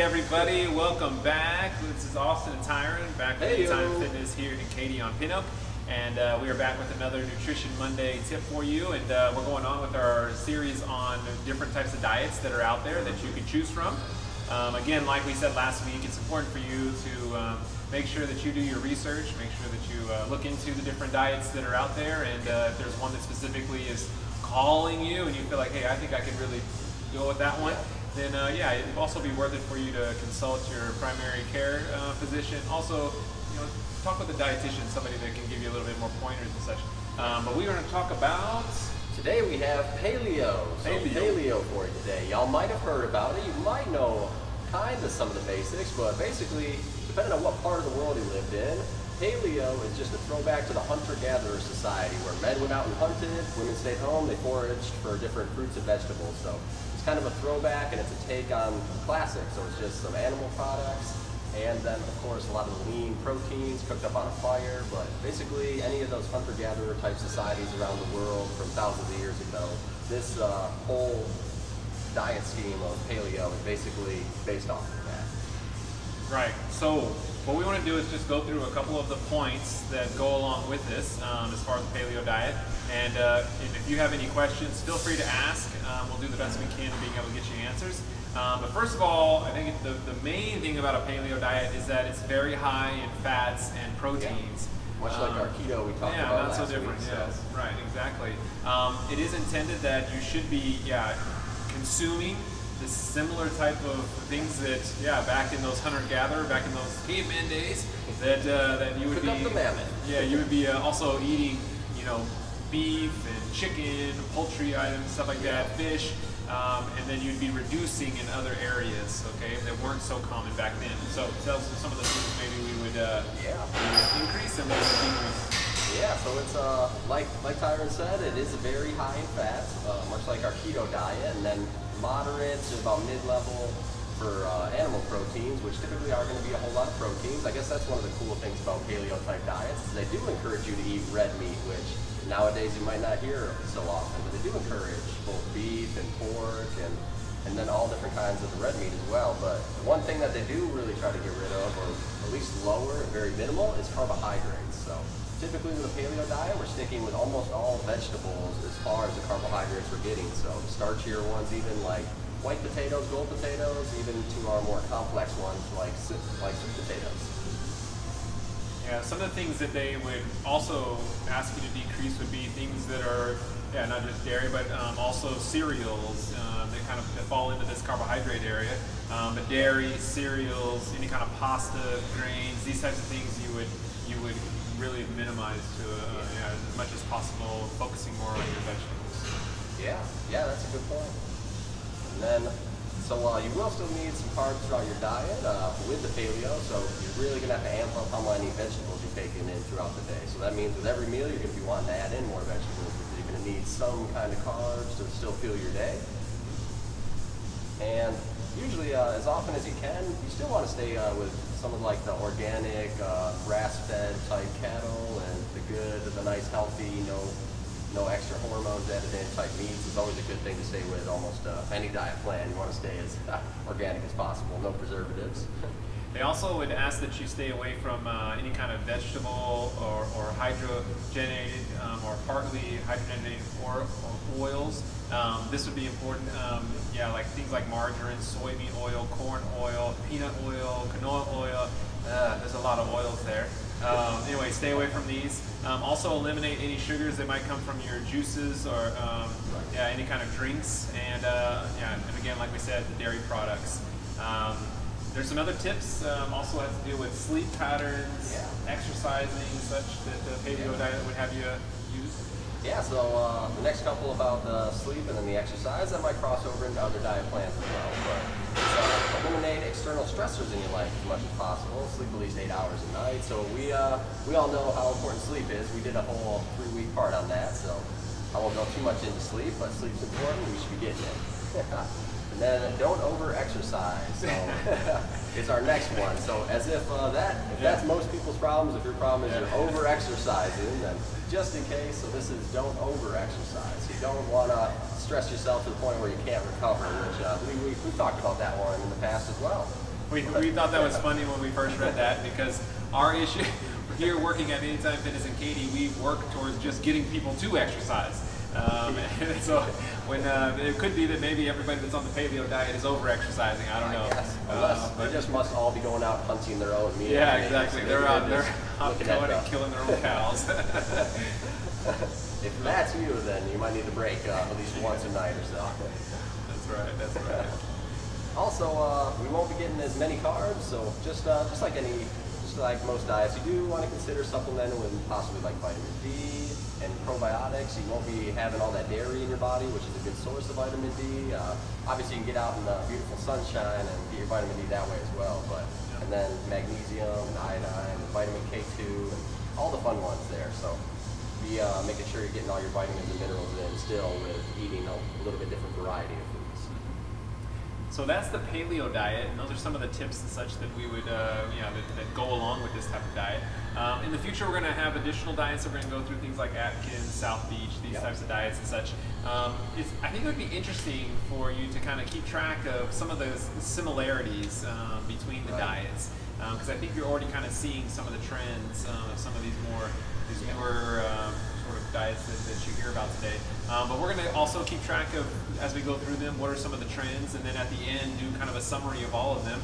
everybody, welcome back. This is Austin and Tiran, back with Anytime Fitness here in Katy on Pin Oak. And we are back with another Nutrition Monday tip for you. And we're going on with our series on different types of diets that are out there that you can choose from. Again, like we said last week, it's important for you to make sure that you do your research, make sure that you look into the different diets that are out there. And if there's one that specifically is calling you and you feel like, hey, I think I could really go with that one, then yeah, it'd also be worth it for you to consult your primary care physician. Also, you know, talk with a dietitian, somebody that can give you a little bit more pointers and such. But we're going to talk about... Today we have paleo. Paleo for you today. Y'all might have heard about it. You might know kind of some of the basics, but basically, depending on what part of the world you lived in, paleo is just a throwback to the hunter-gatherer society where men went out and hunted, women stayed home, they foraged for different fruits and vegetables. So it's kind of a throwback and it's a take on classic. So it's just some animal products and then of course a lot of the lean proteins cooked up on a fire. But basically any of those hunter-gatherer type societies around the world from thousands of years ago, this whole diet scheme of paleo is basically based off of that. Right. So what we want to do is just go through a couple of the points that go along with this as far as the paleo diet. And if you have any questions, feel free to ask. We'll do the best we can in being able to get you answers. But first of all, I think the main thing about a paleo diet is that it's very high in fats and proteins. Yeah. Much like our keto we talked about Yeah, not last so different. week, Yes, right, exactly. It is intended that you should be, consuming the similar type of things that, back in those hunter-gatherer, back in those caveman days, that you would Cook up the mammoth. Yeah, you would be also eating, you know, beef and chicken, poultry items, stuff like that, fish, and then you'd be reducing in other areas, okay, that weren't so common back then. So tell us some of the things maybe we would increase and what we would decrease. Yeah, so it's like Tyron said, it is very high in fat, much like our keto diet, and then moderate to about mid-level for animal proteins, which typically are going to be a whole lot of proteins. I guess that's one of the cool things about paleo type diets is they do encourage you to eat red meat, which nowadays you might not hear so often, but they do encourage both beef and pork and then all different kinds of the red meat as well. But one thing that they do really try to get rid of, or at least lower and very minimal, is carbohydrates. So typically with a paleo diet, we're sticking with almost all vegetables as far as the carbohydrates we're getting. So the starchier ones, even like white potatoes, gold potatoes, even to our more complex ones like sweet potatoes. Yeah, some of the things that they would also ask you to decrease would be things that are, not just dairy, but also cereals. They kind of fall into this carbohydrate area. But dairy, cereals, any kind of pasta, grains, these types of things you would really minimize to as much as possible, focusing more on your vegetables. Yeah, that's a good point. And then, so you will still need some carbs throughout your diet with the paleo, so you're really going to have to amp up how many vegetables you're taking in throughout the day. So that means with every meal you're going to be wanting to add in more vegetables because you're going to need some kind of carbs to still fuel your day. And usually as often as you can, you still want to stay with some of like the organic, grass-fed type cattle and the nice healthy, no extra hormones added in type meats is always a good thing to stay with almost any diet plan. You want to stay as organic as possible, no preservatives. They also would ask that you stay away from any kind of vegetable or hydrogenated or partly hydrogenated oils. This would be important, like things like margarine, soybean oil, corn oil, peanut oil, canola oil. There's a lot of oils there. Anyway, stay away from these. Also eliminate any sugars that might come from your juices or any kind of drinks. And again, like we said, the dairy products. There's some other tips, also have to do with sleep patterns, exercising, such that the paleo diet would have you use. Yeah, so the next couple about the sleep and then the exercise, that might cross over into other diet plans as well. But eliminate external stressors in your life as much as possible. Sleep at least 8 hours a night. So we all know how important sleep is. We did a whole 3-week part on that, so I won't go too much into sleep, but sleep's important. We should be getting it. And then don't over-exercise. So it's our next one. So as if that's most people's problems, if your problem is you're over-exercising, then just in case, so this is don't over-exercise. You don't want to stress yourself to the point where you can't recover, which we've talked about that one in the past as well. we thought that was funny when we first read that, because our issue here working at Anytime Fitness in Katy, we work towards just getting people to exercise. And so when it could be that maybe everybody that's on the paleo diet is over-exercising. I don't know. They just must all be going out hunting their own meat. Yeah, exactly. They're out there going and killing their own cows. If that's you, then you might need a break at least once a night or so. That's right. That's right. Also, we won't be getting as many carbs, so just like most diets, you do want to consider supplementing with possibly like vitamin D and probiotics. You won't be having all that dairy in your body, which is a good source of vitamin D. Obviously, you can get out in the beautiful sunshine and get your vitamin D that way as well. And then magnesium, and iodine, and vitamin K2, and all the fun ones there. So be making sure you're getting all your vitamins and minerals in still with eating a little bit different variety of foods. So that's the paleo diet, and those are some of the tips and such that we would, that go along with this type of diet. In the future, we're going to have additional diets that we're going to go through, things like Atkins, South Beach, these types of diets and such. I think it would be interesting for you to kind of keep track of some of those similarities between the diets, because I think you're already kind of seeing some of the trends of some of these newer sort of diets that you hear about today. But we're going to also keep track of, as we go through them, what are some of the trends, and then at the end do kind of a summary of all of them,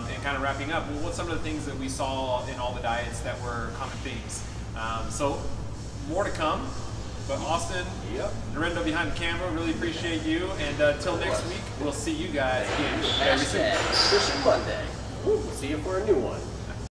and kind of wrapping up, well, what's some of the things that we saw in all the diets that were common themes. So more to come. But Austin, Narendra behind the camera, really appreciate you, and until next week, we'll see you guys again very soon. Nutrition Monday. We'll see you for a new one.